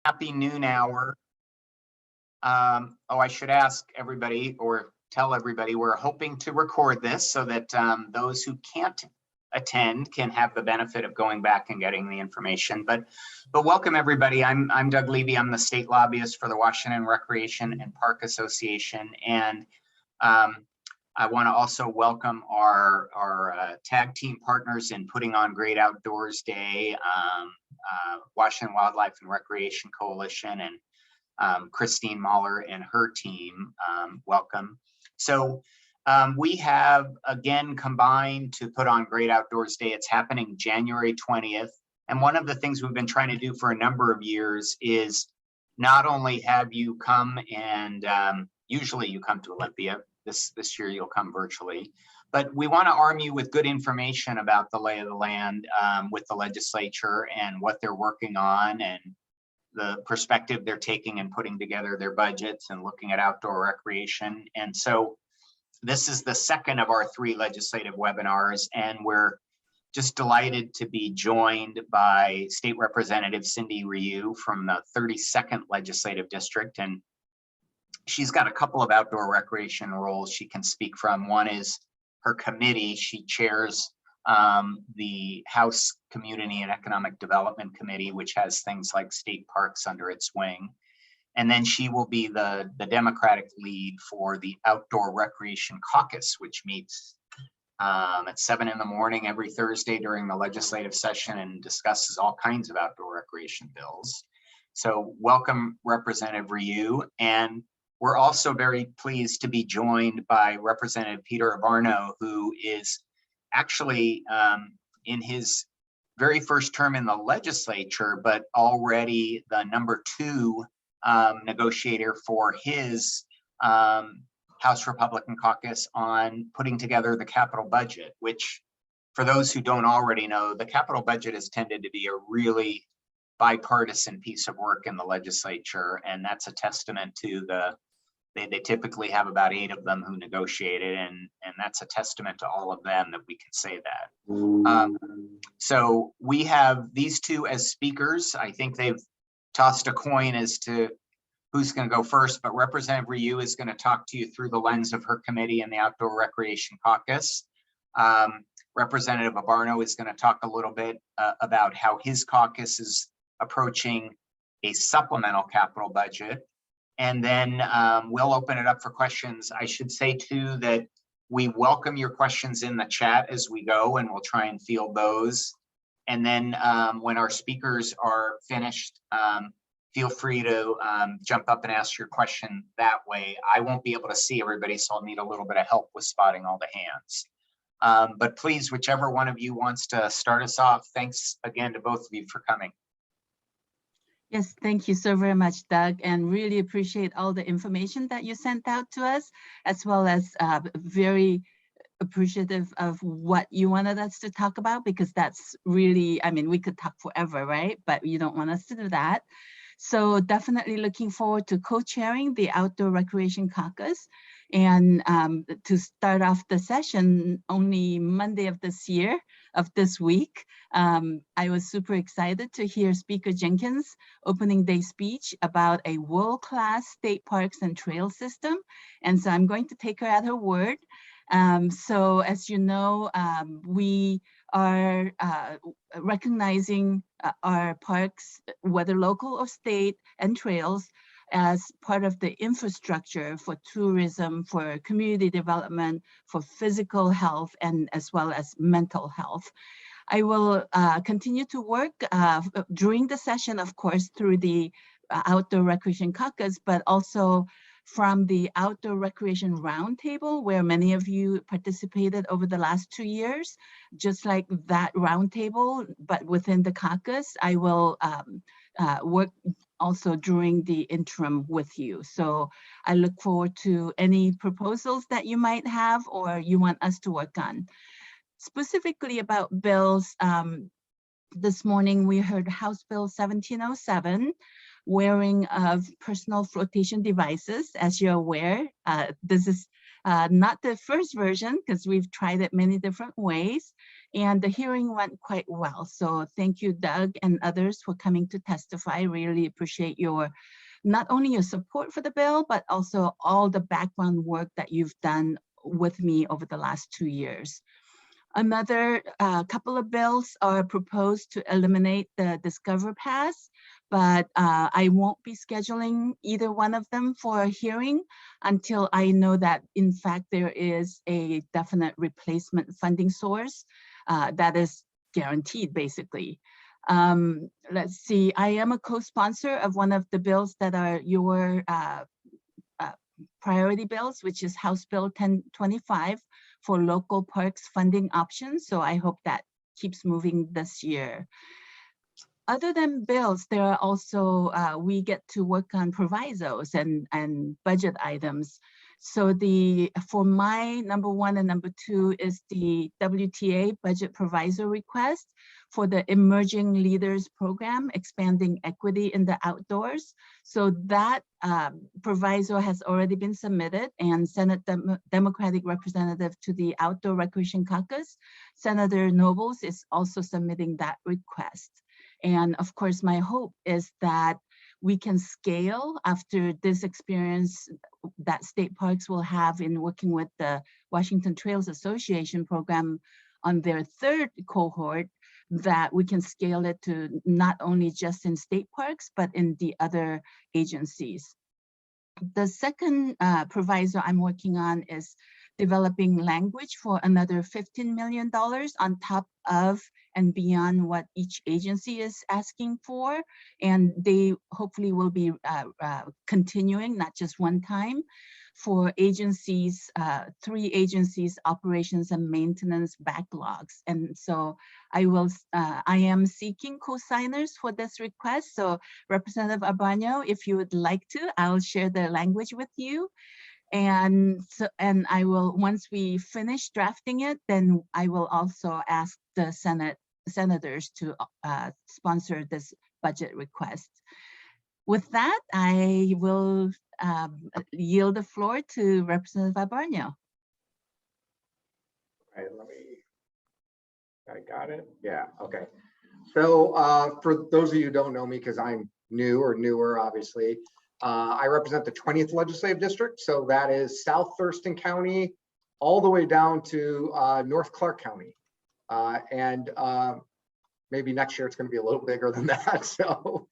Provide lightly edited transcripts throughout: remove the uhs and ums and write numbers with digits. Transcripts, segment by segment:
Happy noon hour. I should ask everybody or tell everybody we're hoping to record this so that those who can't attend can have the benefit of going back and getting the information. But welcome everybody. I'm Doug Levy. I'm the state lobbyist for the Washington Recreation and Park Association, and I want to also welcome our tag team partners in putting on Great Outdoors Day, Washington Wildlife and Recreation Coalition, and Christine Mahler and her team. Welcome. So we have again combined to put on Great Outdoors Day. It's happening January 20th. And one of the things we've been trying to do for a number of years is not only have you come and usually you come to Olympia. This year you'll come virtually, but we want to arm you with good information about the lay of the land with the legislature and what they're working on and the perspective they're taking and putting together their budgets and looking at outdoor recreation. And so this is the second of our 3 legislative webinars, and we're just delighted to be joined by State Representative Cindy Ryu from the 32nd Legislative District. And she's got a couple of outdoor recreation roles she can speak from. One is her committee. She chairs the House Community and Economic Development Committee, which has things like state parks under its wing. And then she will be the Democratic lead for the Outdoor Recreation Caucus, which meets at 7 in the morning every Thursday during the legislative session and discusses all kinds of outdoor recreation bills. So welcome, Representative Ryu. And we're also very pleased to be joined by Representative Peter Abarno, who is actually in his very first term in the legislature, but already the number 2 negotiator for his House Republican caucus on putting together the capital budget, which for those who don't already know, the capital budget has tended to be a really bipartisan piece of work in the legislature. And that's a testament to they typically have about 8 of them who negotiated, and that's a testament to all of them that we can say that. So we have these 2 as speakers. I think they've tossed a coin as to who's going to go first, but Representative Ryu is going to talk to you through the lens of her committee and the Outdoor Recreation Caucus. Representative Abarno is going to talk a little bit about how his caucus is approaching a supplemental capital budget. And then we'll open it up for questions. I should say too that we welcome your questions in the chat as we go, and we'll try and field those. And then when our speakers are finished, feel free to jump up and ask your question that way. I won't be able to see everybody, so I'll need a little bit of help with spotting all the hands. But please, whichever one of you wants to start us off, thanks again to both of you for coming. Yes, thank you so very much, Doug, and really appreciate all the information that you sent out to us, as well as very appreciative of what you wanted us to talk about, because that's really, I mean, we could talk forever, right? But you don't want us to do that. So definitely looking forward to co-chairing the Outdoor Recreation Caucus. And to start off the session, only Monday of this week, I was super excited to hear Speaker Jenkins' opening day speech about a world-class state parks and trail system. And so I'm going to take her at her word. So as you know, we are recognizing our parks, whether local or state, and trails as part of the infrastructure for tourism, for community development, for physical health, and as well as mental health. I will continue to work during the session, of course, through the Outdoor Recreation Caucus, but also from the Outdoor Recreation Roundtable, where many of you participated over the last 2 years. Just like that roundtable, but within the caucus, I will work also during the interim with you. So I look forward to any proposals that you might have or you want us to work on. Specifically about bills, this morning we heard House Bill 1707, wearing of personal flotation devices. As you're aware, this is not the first version because we've tried it many different ways. And the hearing went quite well. So thank you, Doug and others, for coming to testify. Really appreciate your, not only your support for the bill, but also all the background work that you've done with me over the last 2 years. Another couple of bills are proposed to eliminate the Discover Pass, but I won't be scheduling either one of them for a hearing until I know that, in fact, there is a definite replacement funding source that is guaranteed, basically. Let's see, I am a co-sponsor of one of the bills that are your priority bills, which is House Bill 1025 for local parks funding options. So I hope that keeps moving this year. Other than bills, there are also, we get to work on provisos and budget items. So for my number 1 and number 2 is the WTA budget proviso request for the Emerging Leaders Program, expanding equity in the outdoors. So that proviso has already been submitted, and Senate Democratic Representative to the Outdoor Recreation Caucus, Senator Nobles, is also submitting that request. And of course, my hope is that we can scale after this experience that state parks will have in working with the Washington Trails Association program on their 3rd cohort, that we can scale it to not only just in state parks, but in the other agencies. The second proviso I'm working on is developing language for another $15 million on top of and beyond what each agency is asking for. And they hopefully will be continuing, not just one time, for agencies, 3 agencies, operations and maintenance backlogs. And so I am seeking co-signers for this request. So Representative Arbaño, if you would like to, I'll share the language with you. And I will, once we finish drafting it, then I will also ask the senators to sponsor this budget request. With that, I will yield the floor to Representative Arbaño. All right, I got it. Yeah, okay. So for those of you who don't know me, because I'm new or newer, obviously, I represent the 20th legislative district. So that is South Thurston County, all the way down to North Clark County. And maybe next year it's going to be a little bigger than that. So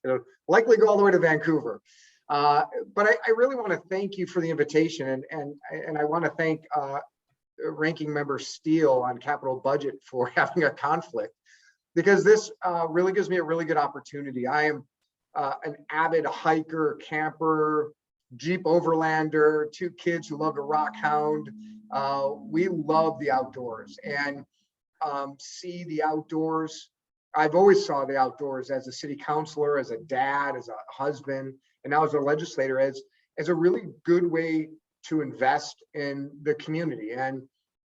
it'll likely go all the way to Vancouver. But I really want to thank you for the invitation. And I want to thank Ranking Member Steele on capital budget for having a conflict, because this really gives me a really good opportunity. I am an avid hiker, camper, Jeep overlander, 2 kids who love to rock hound. We love the outdoors and see the outdoors. I've always saw the outdoors as a city councilor, as a dad, as a husband, and now as a legislator as a really good way to invest in the community. And,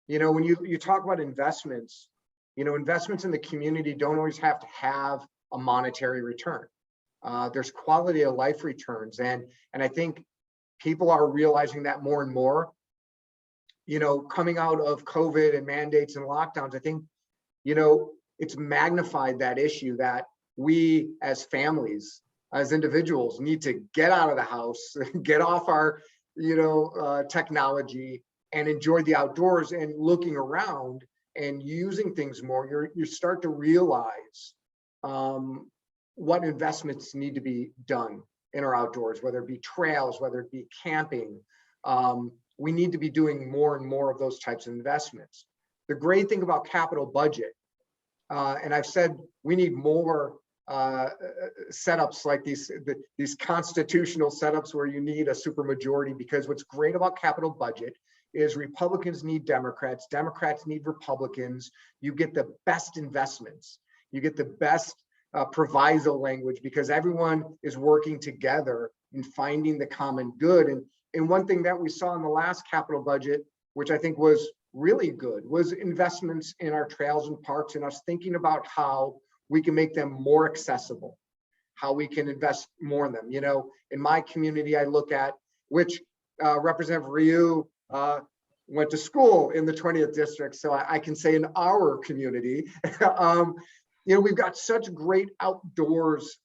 you know, when you talk about investments, you know, investments in the community don't always have to have a monetary return. There's quality of life returns. And I think people are realizing that more and more, you know, coming out of COVID and mandates and lockdowns. I think, you know, it's magnified that issue that we as families, as individuals, need to get out of the house, get off our, you know, technology and enjoy the outdoors, and looking around and using things more. You start to realize what investments need to be done in our outdoors, whether it be trails, whether it be camping. We need to be doing more and more of those types of investments. The great thing about capital budget, and I've said we need more setups like these constitutional setups where you need a supermajority, because what's great about capital budget is Republicans need Democrats, Democrats need Republicans. You get the best investments, you get the best proviso language, because everyone is working together in finding the common good. And one thing that we saw in the last capital budget, which I think was really good, was investments in our trails and parks, and us thinking about how we can make them more accessible, how we can invest more in them. You know, in my community, I look at, which Representative Ryu, went to school in the 20th district, so I can say in our community, you know, we've got such great outdoors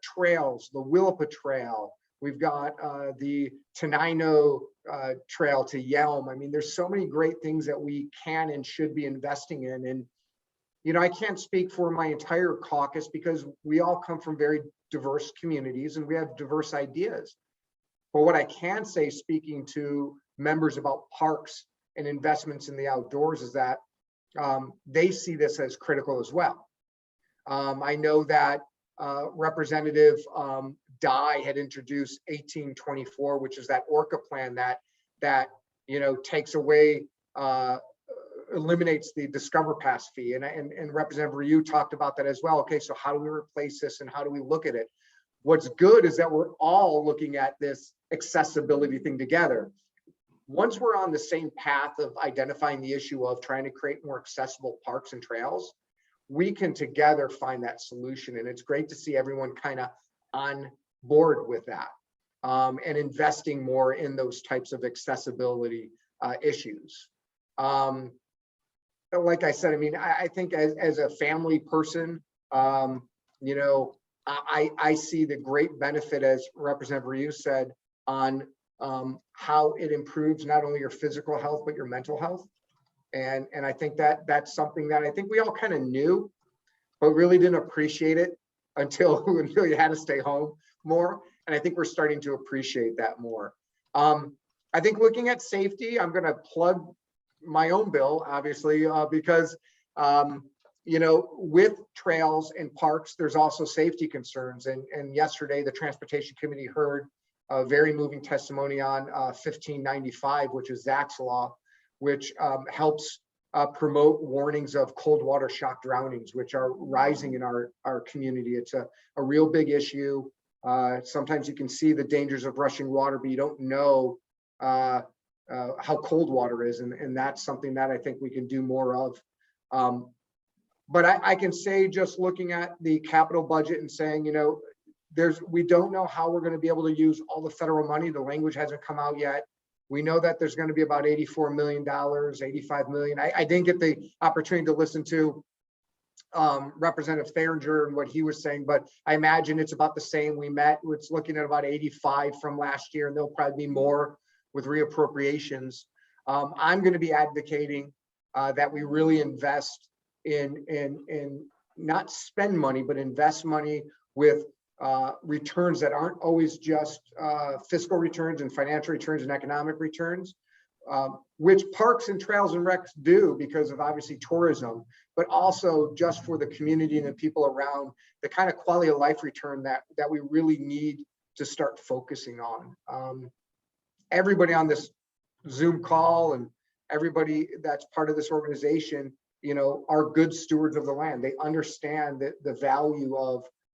trails, the Willapa Trail. We've got the Tenino Trail to Yelm. I mean, there's so many great things that we can and should be investing in. And, you know, I can't speak for my entire caucus because we all come from very diverse communities and we have diverse ideas. But what I can say, speaking to members about parks and investments in the outdoors, is that they see this as critical as well. I know that Representative Dye had introduced 1824, which is that ORCA plan that you know takes away, eliminates the Discover Pass fee, and Representative Ryu talked about that as well. Okay, so how do we replace this and how do we look at it? What's good is that we're all looking at this accessibility thing together. Once we're on the same path of identifying the issue of trying to create more accessible parks and trails, we can together find that solution. And it's great to see everyone kind of on board with that, and investing more in those types of accessibility issues. Like I said, I mean, I think as a family person, you know, I see the great benefit, as Representative Ryu said, on how it improves not only your physical health, but your mental health. And I think that that's something that I think we all kind of knew, but really didn't appreciate it until you had to stay home more. And I think we're starting to appreciate that more. I think looking at safety, I'm going to plug my own bill, obviously, because you know, with trails and parks, there's also safety concerns. And yesterday, the Transportation Committee heard a very moving testimony on 1595, which is Zach's law, which helps promote warnings of cold water shock drownings, which are rising in our community. It's a real big issue. Sometimes you can see the dangers of rushing water, but you don't know how cold water is. And that's something that I think we can do more of. But I can say, just looking at the capital budget and saying, you know, we don't know how we're going to be able to use all the federal money. The language hasn't come out yet. We know that there's going to be about $84 million, $85 million. I didn't get the opportunity to listen to Representative Theringer and what he was saying, but I imagine it's about the same. It's looking at about 85 from last year, and there'll probably be more with reappropriations. I'm going to be advocating that we really invest in not spend money, but invest money with returns that aren't always just fiscal returns and financial returns and economic returns, which parks and trails and recs do because of obviously tourism, but also just for the community and the people around, the kind of quality of life return that we really need to start focusing on. Everybody on this Zoom call and everybody that's part of this organization, you know, are good stewards of the land. They understand the value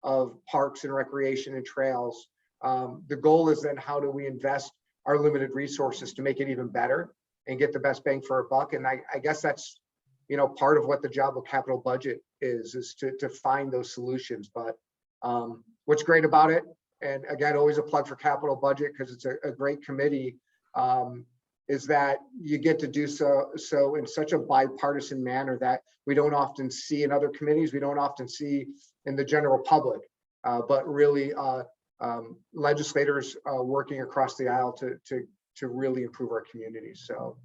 of parks and recreation and trails. The goal is then, how do we invest our limited resources to make it even better and get the best bang for our buck? And I guess that's, you know, part of what the job of capital budget is to find those solutions. But what's great about it, and again, always a plug for capital budget because it's a great committee, is that you get to do so in such a bipartisan manner that we don't often see in other committees, we don't often see in the general public, but really legislators working across the aisle to really improve our communities. So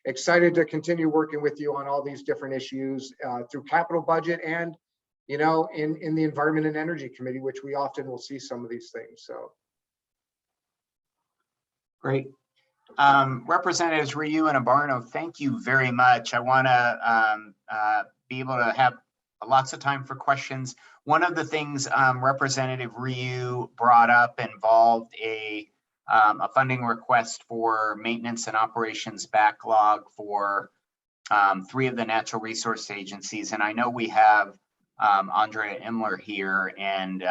excited to continue working with you on all these different issues through capital budget and, you know, in the Environment and Energy Committee, which we often will see some of these things. So. Great. Representatives Ryu and Abarno, thank you very much. I want to be able to have lots of time for questions. One of the things Representative Ryu brought up involved a funding request for maintenance and operations backlog for 3 of the natural resource agencies. And I know we have Andrea Imler here, and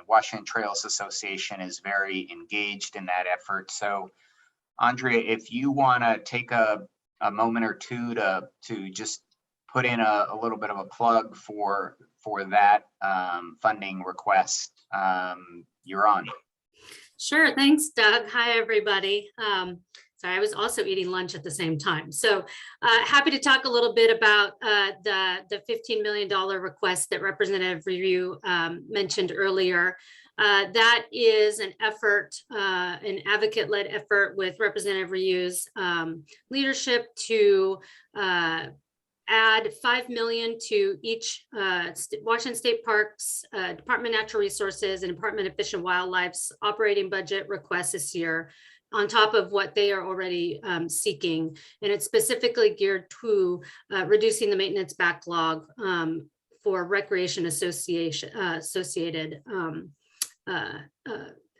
Washington Trails Association is very engaged in that effort. So Andrea, if you want to take a moment or two to just put in a little bit of a plug for that funding request, you're on. Sure, thanks, Doug. Hi, everybody. Sorry, I was also eating lunch at the same time. So happy to talk a little bit about the $15 million request that Representative Ryu mentioned earlier. That is an effort, an advocate-led effort with Representative Ryu's leadership to add $5 million to each Washington State Parks, Department of Natural Resources, and Department of Fish and Wildlife's operating budget request this year, on top of what they are already seeking. And it's specifically geared to reducing the maintenance backlog for recreation associated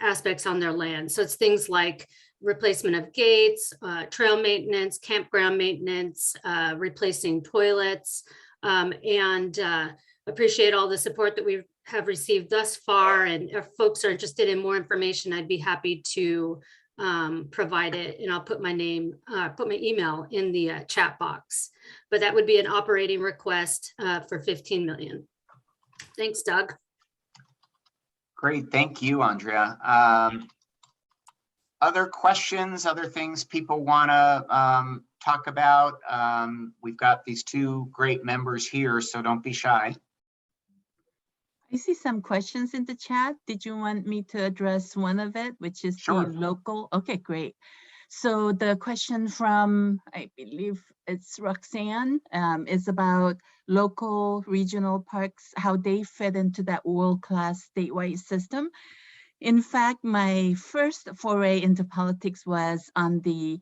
aspects on their land. So it's things like replacement of gates, trail maintenance, campground maintenance, replacing toilets, and appreciate all the support that we have received thus far. And if folks are interested in more information, I'd be happy to provide it, and I'll put my name, put my email in the chat box. But that would be an operating request for 15 million. Thanks, Doug. Great, thank you, Andrea. Other questions, other things people want to talk about? We've got these two great members here, so don't be shy. I see some questions in the chat. Did you want me to address one of it, which is Sure. the local? Okay, great. So the question from, I believe it's Roxanne, is about local regional parks, how they fit into that world-class statewide system. In fact, my first foray into politics was on the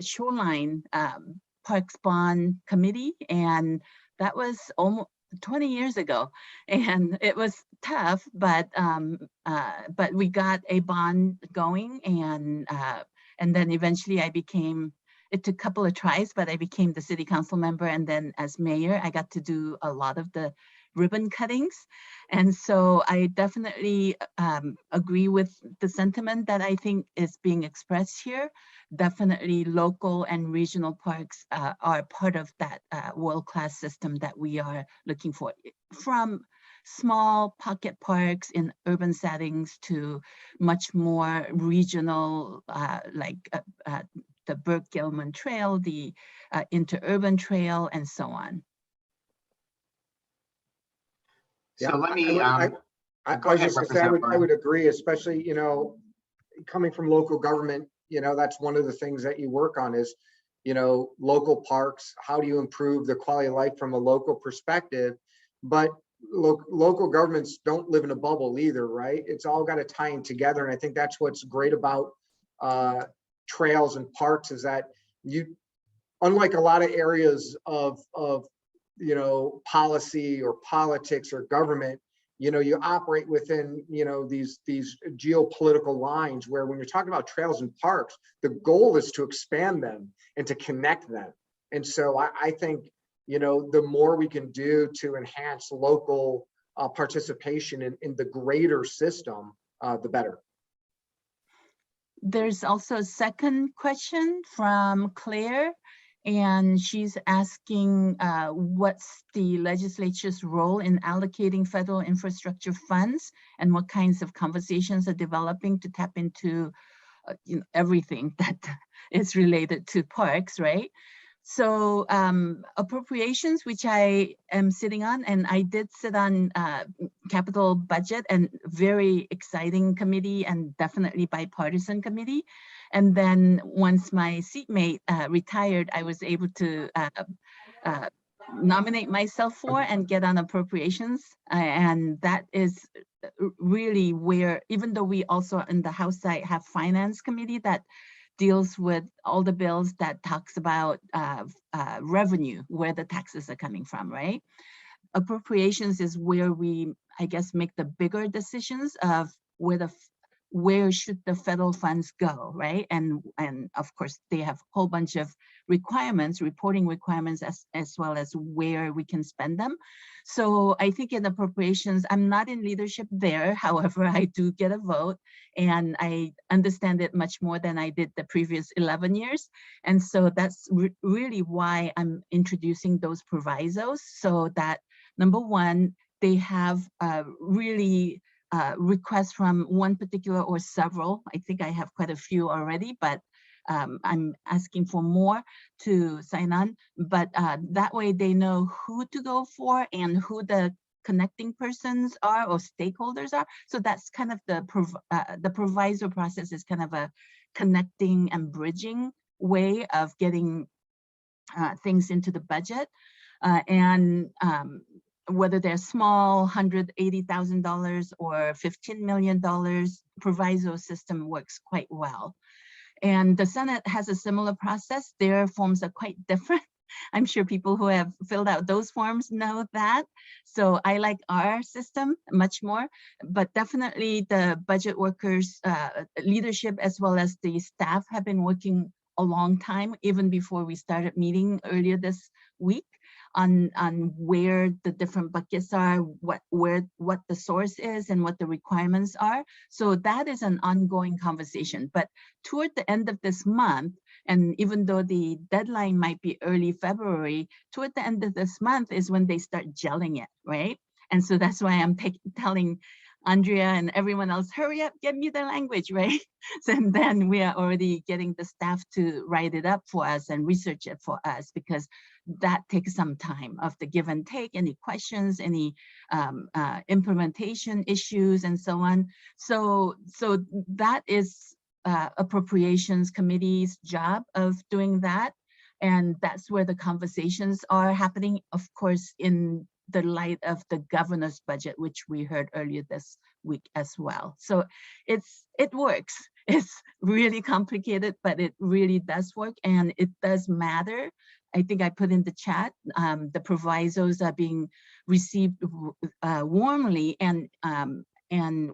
Shoreline Parks Bond Committee, and that was almost 20 years ago, and it was tough, but we got a bond going, and then eventually I became. It took a couple of tries, but I became the city council member, and then as mayor, I got to do a lot of the ribbon cuttings, and so I definitely agree with the sentiment that I think is being expressed here. Definitely local and regional parks are part of that world-class system that we are looking for, from small pocket parks in urban settings to much more regional, like the Burke-Gilman Trail, the interurban trail, and so on. So Yeah, let me, I go was ahead, just gonna say, I Representative would agree, especially, you know, coming from local government, you know, that's one of the things that you work on is, you know, local parks. How do you improve the quality of life from a local perspective? But local governments don't live in a bubble either, right? It's all got to tie in together. And I think that's what's great about trails and parks is that you, unlike a lot of areas of you know, policy or politics or government, you know, you operate within, you know, these geopolitical lines where when you're talking about trails and parks, the goal is to expand them and to connect them. And so I think, you know, the more we can do to enhance local participation in the greater system, the better. There's also a second question from Claire, and she's asking what's the legislature's role in allocating federal infrastructure funds, and what kinds of conversations are developing to tap into you know, everything that is related to parks, right? So appropriations, which I am sitting on, and I did sit on capital budget, and very exciting committee and definitely bipartisan committee. And then once my seatmate retired, I was able to nominate myself for and get on appropriations. And that is really where, even though we also in the House side have finance committee that deals with all the bills that talks about revenue, where the taxes are coming from, right? Appropriations is where we, I guess, make the bigger decisions of where should the federal funds go, right? And of course, they have a whole bunch of requirements, reporting requirements, as well as where we can spend them. So I think in appropriations, I'm not in leadership there. However, I do get a vote, and I understand it much more than I did the previous 11 years. And so that's really why I'm introducing those provisos, so that number one, they have really requests from one particular or several. I think I have quite a few already, but I'm asking for more to sign on, but that way they know who to go for and who the connecting persons are or stakeholders are. So that's kind of the proviso process is kind of a connecting and bridging way of getting things into the budget. And whether they're small, $180,000 or $15 million, proviso system works quite well. And the Senate has a similar process. Their forms are quite different. I'm sure people who have filled out those forms know that. So I like our system much more, but definitely the budget workers, leadership, as well as the staff have been working a long time, even before we started meeting earlier this week, on where the different buckets are, what the source is and what the requirements are. So that is an ongoing conversation. But toward the end of this month, and even though the deadline might be early February, toward the end of this month is when they start gelling it, right? And so that's why I'm telling Andrea and everyone else, hurry up, get me the language, right? So, and then we are already getting the staff to write it up for us and research it for us, because that takes some time of the give and take, any questions, any implementation issues and so on. So that is Appropriations Committee's job of doing that. And that's where the conversations are happening, of course, in the light of the governor's budget, which we heard earlier this week as well. So it works. It's really complicated, but it really does work, and it does matter. I think I put in the chat, the provisos are being received warmly and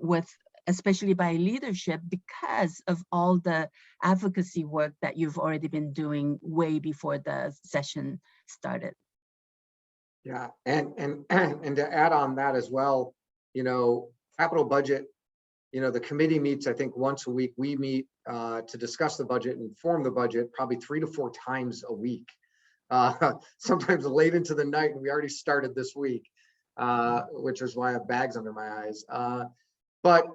with, especially by leadership, because of all the advocacy work that you've already been doing way before the session started. Yeah, and to add on that as well, you know, capital budget, you know, the committee meets, I think, once a week. We meet to discuss the budget and form the budget probably 3 to 4 times a week, sometimes late into the night, and we already started this week, which is why I have bags under my eyes. But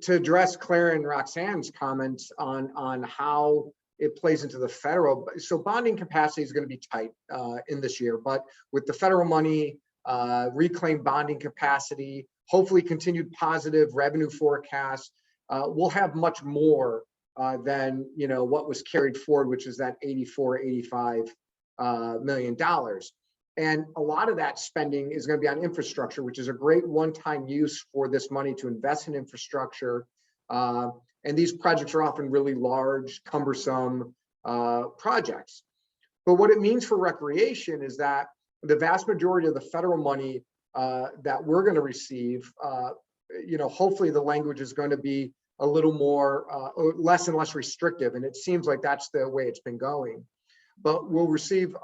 to address Claire and Roxanne's comments on how it plays into the federal, so bonding capacity is going to be tight in this year, but with the federal money, reclaimed bonding capacity, hopefully continued positive revenue forecast, we'll have much more than, you know, what was carried forward, which is that $85 million. And a lot of that spending is going to be on infrastructure, which is a great one-time use for this money to invest in infrastructure. And these projects are often really large, cumbersome projects. But what it means for recreation is that the vast majority of the federal money that we're going to receive, you know, hopefully the language is going to be a little more, less and less restrictive. And it seems like that's the way it's been going. But we'll receive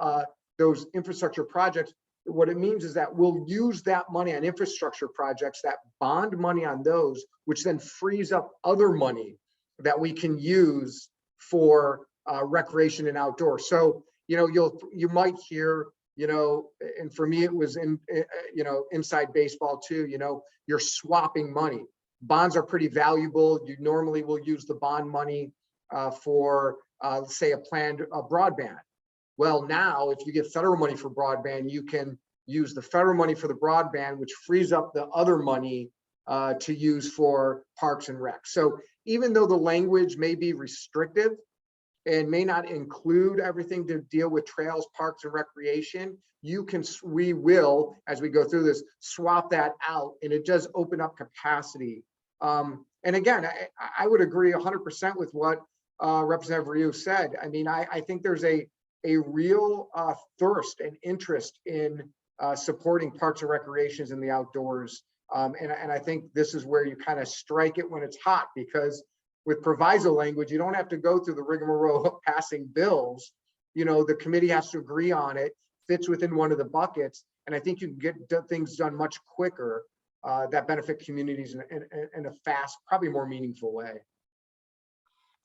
those infrastructure projects. What it means is that we'll use that money on infrastructure projects, that bond money on those, which then frees up other money that we can use for recreation and outdoors. So, you know, you might hear, you know, and for me, it was you know, inside baseball too, you know, you're swapping money. Bonds are pretty valuable. You normally will use the bond money for, say, a planned broadband. Well, now, if you get federal money for broadband, you can use the federal money for the broadband, which frees up the other money to use for parks and rec. So even though the language may be restrictive and may not include everything to deal with trails, parks, and recreation, we will, as we go through this, swap that out, and it does open up capacity. And again, I would agree 100% with what Representative Ryu said. I mean, I think there's a real thirst and interest in supporting parks and recreations in the outdoors. And I think this is where you kind of strike it when it's hot, because with proviso language, you don't have to go through the rigmarole of passing bills. You know, the committee has to agree on it, fits within one of the buckets. And I think you can get things done much quicker that benefit communities in a fast, probably more meaningful way.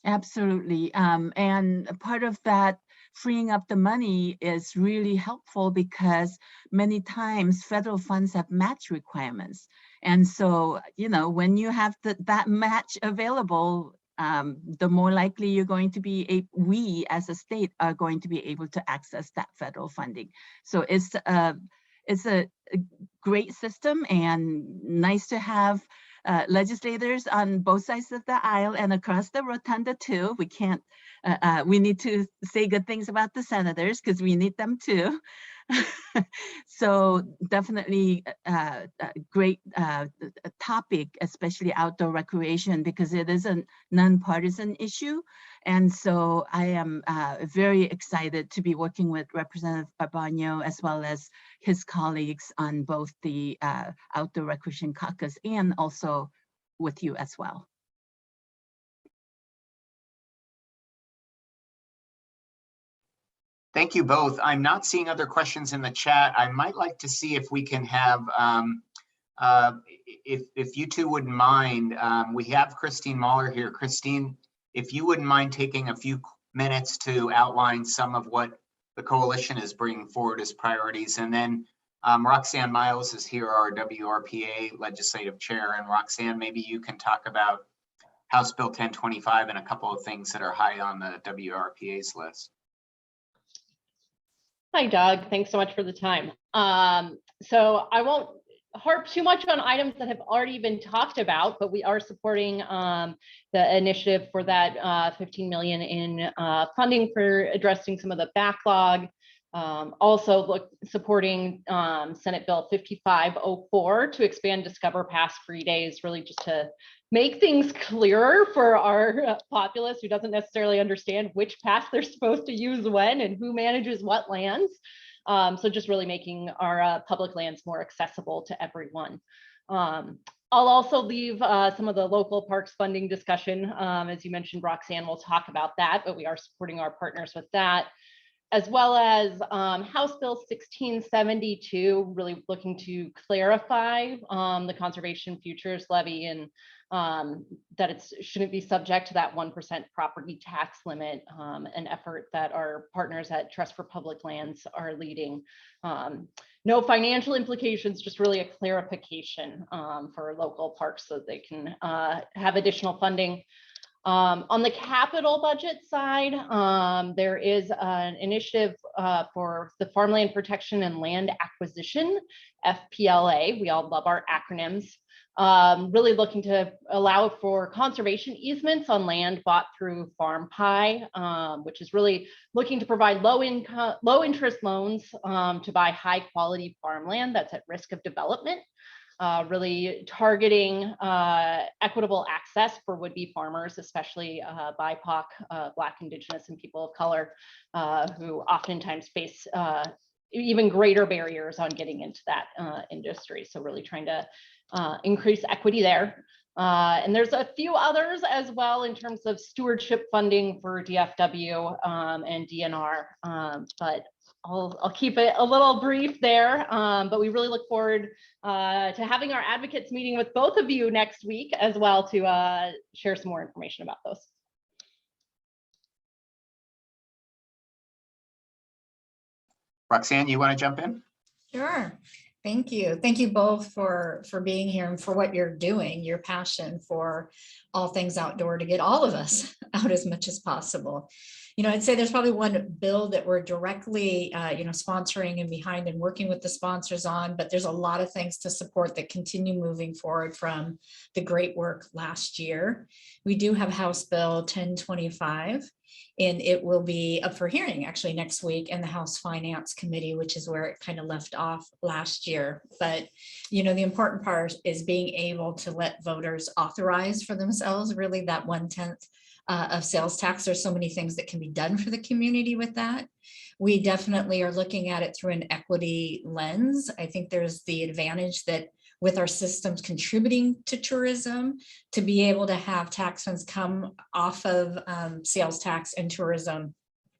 Absolutely. And part of that freeing up the money is really helpful, because many times federal funds have match requirements. And so, you know, when you have that match available, the more likely you're going to be, we as a state are going to be able to access that federal funding. So it's a great system, and nice to have legislators on both sides of the aisle and across the rotunda too. We can't, we need to say good things about the senators because we need them too. So definitely a great topic, especially outdoor recreation, because it is a nonpartisan issue. And so I am very excited to be working with Representative Arbano as well as his colleagues on both the Outdoor Recreation Caucus and also with you as well. Thank you both. I'm not seeing other questions in the chat. I might like to see if we can have, if you two wouldn't mind, we have Christine Mahler here. Christine, if you wouldn't mind taking a few minutes to outline some of what the coalition is bringing forward as priorities. And then Roxanne Miles is here, our WRPA legislative chair. And Roxanne, maybe you can talk about House Bill 1025 and a couple of things that are high on the WRPA's list. Hi, Doug. Thanks so much for the time. So I won't harp too much on items that have already been talked about, but we are supporting the initiative for that 15 million in funding for addressing some of the backlog. Also supporting Senate Bill 5504 to expand Discover Pass free days, really just to make things clearer for our populace who doesn't necessarily understand which pass they're supposed to use when and who manages what lands. So just really making our public lands more accessible to everyone. I'll also leave some of the local parks funding discussion. As you mentioned, Roxanne will talk about that, but we are supporting our partners with that, as well as House Bill 1672, really looking to clarify the conservation futures levy and that it shouldn't be subject to that 1% property tax limit, an effort that our partners at Trust for Public Lands are leading. No financial implications, just really a clarification for local parks so they can have additional funding. On the capital budget side, there is an initiative for the Farmland Protection and Land Acquisition, FPLA. We all love our acronyms. Really looking to allow for conservation easements on land bought through FarmPie, which is really looking to provide low interest loans to buy high quality farmland that's at risk of development. Really targeting equitable access for would-be farmers, especially BIPOC, Black, Indigenous, and people of color, who oftentimes face even greater barriers on getting into that industry. So really trying to increase equity there. And there's a few others as well in terms of stewardship funding for DFW and DNR, but I'll keep it a little brief there, but we really look forward to having our advocates meeting with both of you next week as well to share some more information about those. Roxanne, you want to jump in? Sure. Thank you. Thank you both for being here and for what you're doing, your passion for all things outdoor to get all of us out as much as possible. You know, I'd say there's probably one bill that we're directly, sponsoring and behind and working with the sponsors on, but there's a lot of things to support that continue moving forward from the great work last year. We do have House Bill 1025, and it will be up for hearing actually next week in the House Finance Committee, which is where it kind of left off last year. But, you know, the important part is being able to let voters authorize for themselves really that 1/10 of sales tax. There's so many things that can be done for the community with that. We definitely are looking at it through an equity lens. I think there's the advantage that with our systems contributing to tourism, to be able to have tax funds come off of sales tax and tourism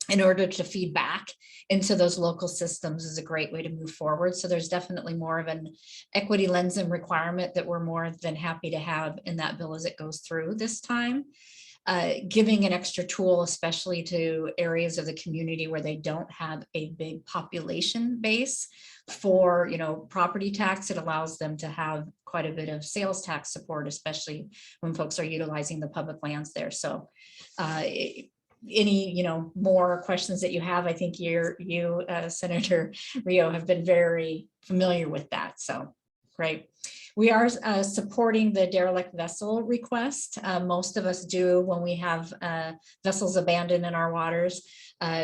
in order to feed back into those local systems is a great way to move forward. So there's definitely more of an equity lens and requirement that we're more than happy to have in that bill as it goes through this time. giving an extra tool, especially to areas of the community where they don't have a big population base for, property tax. It allows them to have quite a bit of sales tax support, especially when folks are utilizing the public lands there. So any, more questions that you have, I think you, Senator Rio, have been very familiar with that. So great. We are supporting the derelict vessel request. Most of us do when we have vessels abandoned in our waters,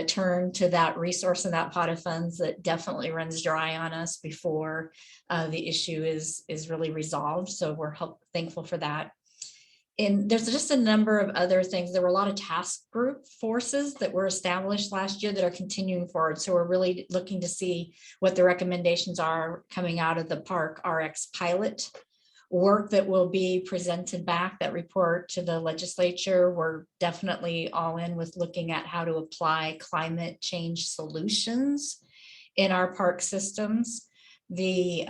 turn to that resource and that pot of funds that definitely runs dry on us before the issue is really resolved. So we're thankful for that. And there's just a number of other things. There were a lot of task group forces that were established last year that are continuing forward. So we're really looking to see what the recommendations are coming out of the Park RX pilot work that will be presented back, that report to the legislature. We're definitely all in with looking at how to apply climate change solutions in our park systems. The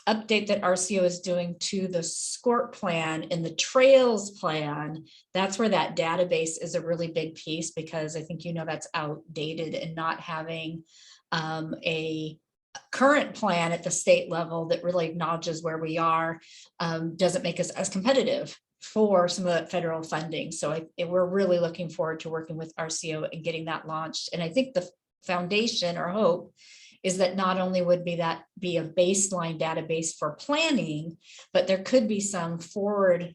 update that RCO is doing to the SCORT plan and the trails plan, that's where that database is a really big piece, because I think that's outdated, and not having a current plan at the state level that really acknowledges where we are doesn't make us as competitive for some of that federal funding. So we're really looking forward to working with RCO and getting that launched. And I think the foundation or hope is that not only would be a baseline database for planning, but there could be some forward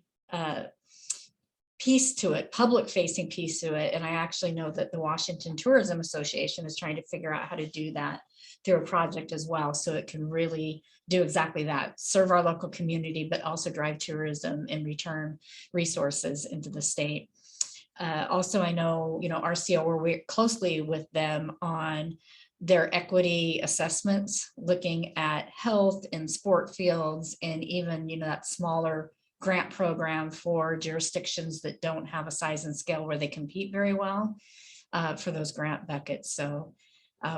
piece to it, public facing piece to it. And I actually know that the Washington Tourism Association is trying to figure out how to do that through a project as well. So it can really do exactly that, serve our local community, but also drive tourism and return resources into the state. Also, I know, RCO, we're working closely with them on their equity assessments, looking at health and sport fields, and even, that smaller grant program for jurisdictions that don't have a size and scale where they compete very well for those grant buckets. So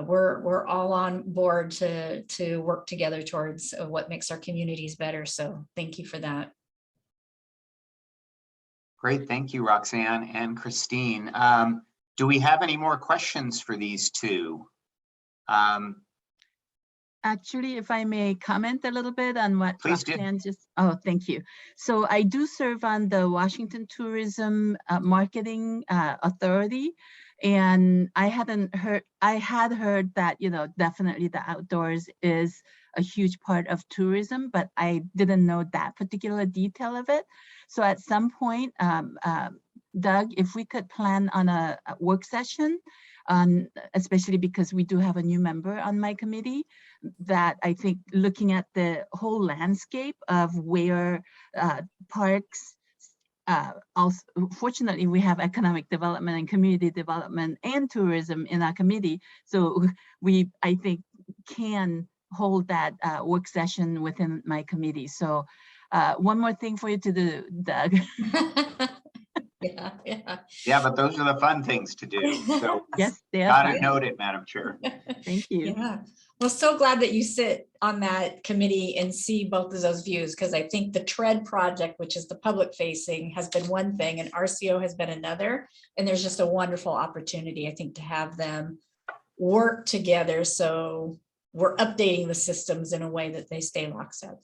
we're all on board to work together towards what makes our communities better. So thank you for that. Great, thank you, Roxanne and Christine. Do we have any more questions for these two? Actually, if I may comment a little bit on what Please do. Roxanne thank you. So I do serve on the Washington Tourism Marketing Authority, and I had heard that, definitely the outdoors is a huge part of tourism, but I didn't know that particular detail of it. So at some point, Doug, if we could plan on a work session, especially because we do have a new member on my committee, that I think looking at the whole landscape of where parks, also, fortunately, we have economic development and community development and tourism in our committee. So I think, can hold that work session within my committee. So one more thing for you to do, Doug. Yeah, but those are the fun things to do. So yes, they are. got it noted, Madam Chair. Thank you. Yeah, well, so glad that you sit on that committee and see both of those views, because I think the TREAD project, which is the public facing, has been one thing, and RCO has been another. And there's just a wonderful opportunity, I think, to have them work together. So we're updating the systems in a way that they stay lockstep.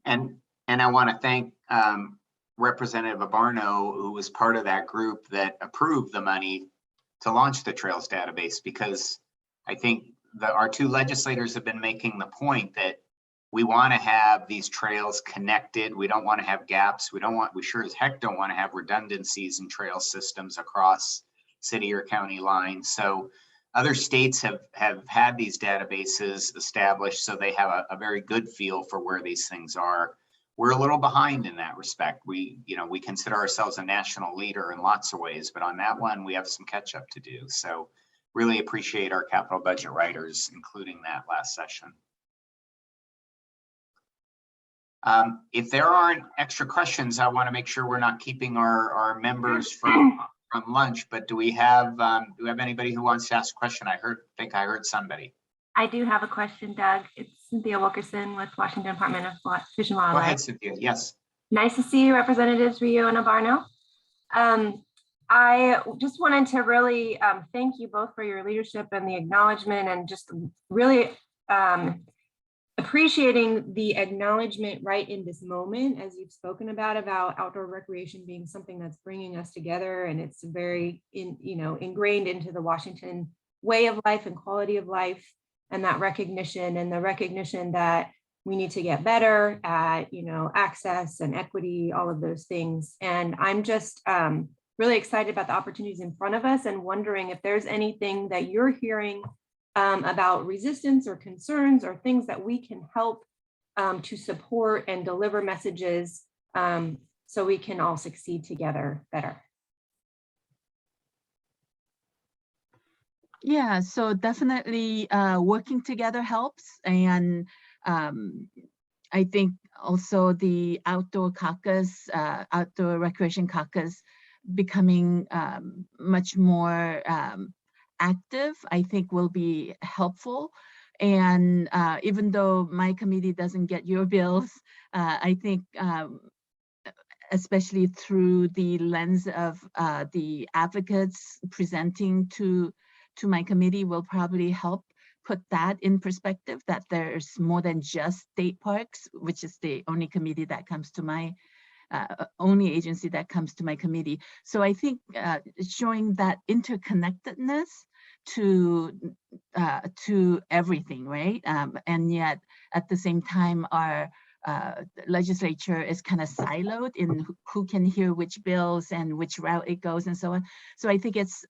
And I want to thank Representative Abarno, who was part of that group that approved the money to launch the Trails database, because I think our two legislators have been making the point that we want to have these trails connected. We don't want to have gaps. We sure as heck don't want to have redundancies in trail systems across city or county lines. So other states have had these databases established, so they have a very good feel for where these things are. We're a little behind in that respect. We consider ourselves a national leader in lots of ways, but on that one, we have some catch up to do. So really appreciate our capital budget writers including that last session. If there aren't extra questions, I want to make sure we're not keeping our members from lunch, but do we have anybody who wants to ask a question? I think I heard somebody. I do have a question, Doug. It's Cynthia Wilkerson with Washington Department of Fish and Go Wildlife. ahead, Cynthia. Yes. Nice to see you, Representatives Rio and Abarno. I just wanted to really thank you both for your leadership and the acknowledgement, and just really appreciating the acknowledgement right in this moment, as you've spoken about outdoor recreation being something that's bringing us together, and it's very ingrained into the Washington way of life and quality of life, and that recognition, and the recognition that we need to get better at access and equity, all of those things. And I'm just really excited about the opportunities in front of us, and wondering if there's anything that you're hearing about resistance or concerns, or things that we can help to support and deliver messages so we can all succeed together better. Yeah, so definitely working together helps. And I think also the outdoor caucus, outdoor recreation caucus becoming much more active, I think will be helpful. And even though my committee doesn't get your bills, I think especially through the lens of the advocates presenting to my committee will probably help put that in perspective, that there's more than just state parks, which is the only committee that comes to my only agency that comes to my committee. So I think showing that interconnectedness to everything, right? And yet at the same time, our legislature is kind of siloed in who can hear which bills and which route it goes and so on. So I think it's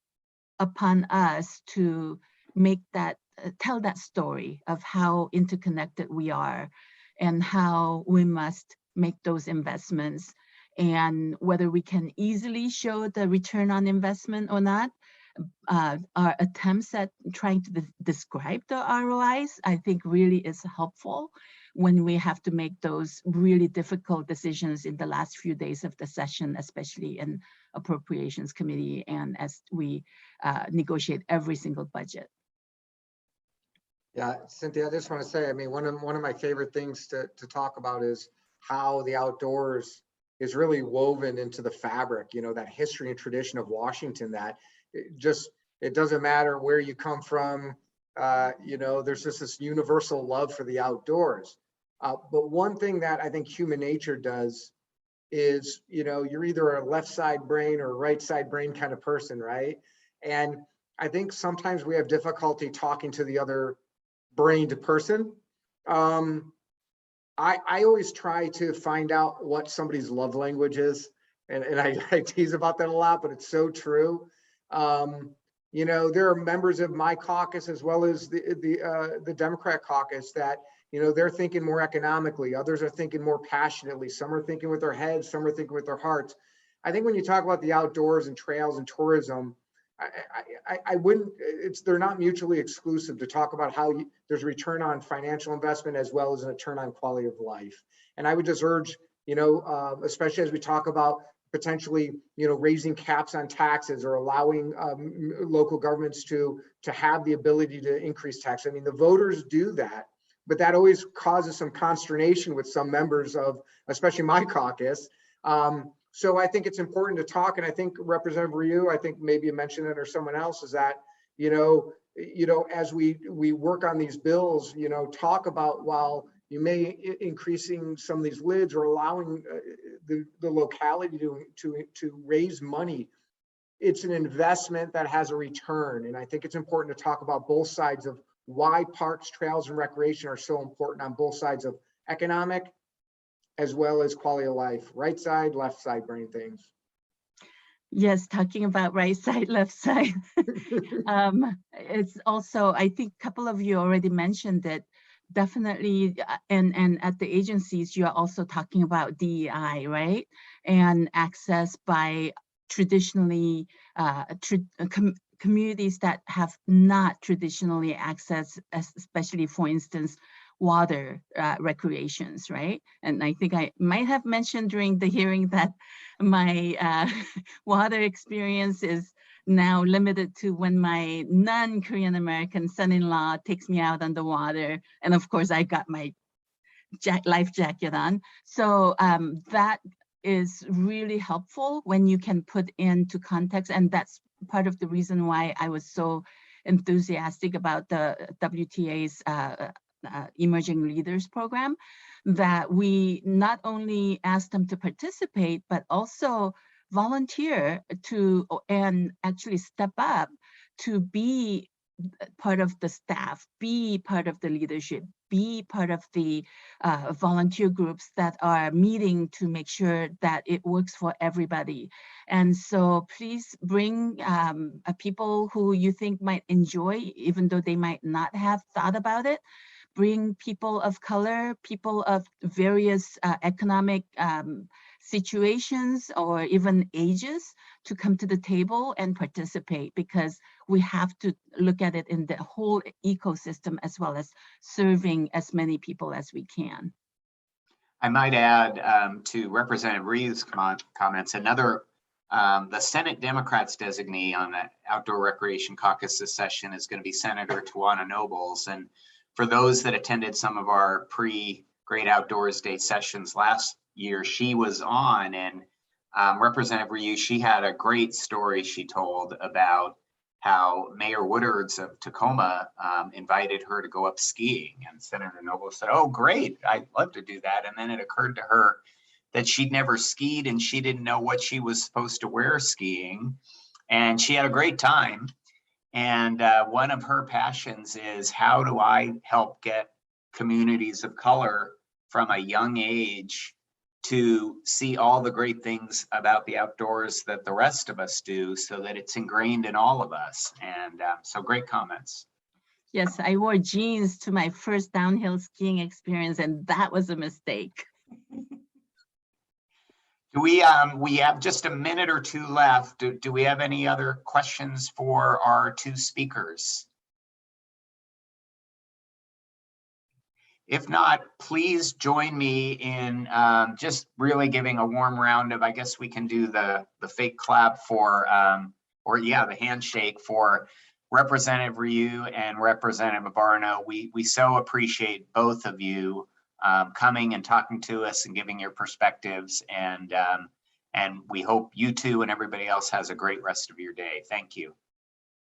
upon us to make that, tell that story of how interconnected we are and how we must make those investments, and whether we can easily show the return on investment or not. Our attempts at trying to describe the ROIs, I think really is helpful when we have to make those really difficult decisions in the last few days of the session, especially in Appropriations Committee, and as we negotiate every single budget. Yeah, Cynthia, I just want to say, I mean, one of my favorite things to talk about is how the outdoors is really woven into the fabric, that history and tradition of Washington, that it doesn't matter where you come from, there's just this universal love for the outdoors. But one thing that I think human nature does is, you're either a left side brain or right side brain kind of person, right? And I think sometimes we have difficulty talking to the other brained person. I always try to find out what somebody's love language is. And I tease about that a lot, but it's so true. There are members of my caucus as well as the Democrat caucus that, they're thinking more economically. Others are thinking more passionately. Some are thinking with their heads, some are thinking with their hearts. I think when you talk about the outdoors and trails and tourism, I wouldn't, they're not mutually exclusive to talk about how there's return on financial investment as well as a return on quality of life. And I would just urge, especially as we talk about potentially, raising caps on taxes or allowing local governments to have the ability to increase tax. I mean, the voters do that, but that always causes some consternation with some members of, especially my caucus. So I think it's important to talk, and I think Representative Ryu, I think maybe you mentioned it or someone else, is that, as we work on these bills, talk about, while you may increasing some of these lids or allowing the locality to raise money, it's an investment that has a return. And I think it's important to talk about both sides of why parks, trails, and recreation are so important on both sides of economic as well as quality of life, right side, left side brain things. Yes, talking about right side, left side. It's also, I think a couple of you already mentioned it, definitely, and at the agencies, you're also talking about DEI, right? And access by traditionally, communities that have not traditionally accessed, especially, for instance, water recreations, right? And I think I might have mentioned during the hearing that my water experience is now limited to when my non-Korean American son-in-law takes me out on the water. And of course, I got my life jacket on. So that is really helpful when you can put into context. And that's part of the reason why I was so enthusiastic about the WTA's Emerging Leaders Program, that we not only ask them to participate, but also volunteer to and actually step up to be part of the staff, be part of the leadership, be part of the volunteer groups that are meeting to make sure that it works for everybody. And so please bring people who you think might enjoy, even though they might not have thought about it. Bring people of color, people of various economic situations or even ages to come to the table and participate, because we have to look at it in the whole ecosystem as well as serving as many people as we can. I might add to Representative Reeves' comments, another, the Senate Democrats designee on the Outdoor Recreation Caucus this session is going to be Senator Tawana Nobles. And for those that attended some of our pre-Great Outdoors Day sessions last year, she was on, and Representative Ryu, she had a great story she told about how Mayor Woodards of Tacoma invited her to go up skiing, and Senator Noble said, "Oh, great, I'd love to do that." And then it occurred to her that she'd never skied and she didn't know what she was supposed to wear skiing, and she had a great time. And one of her passions is, how do I help get communities of color from a young age to see all the great things about the outdoors that the rest of us do, so that it's ingrained in all of us. And so great comments. Yes, I wore jeans to my first downhill skiing experience, and that was a mistake. Do we have just a minute or two left. Do we have any other questions for our two speakers? If not, please join me in just really giving a warm round of, I guess we can do the fake clap for, or yeah, the handshake for Representative Ryu and Representative Barno. We so appreciate both of you coming and talking to us and giving your perspectives. And we hope you two and everybody else has a great rest of your day. Thank you.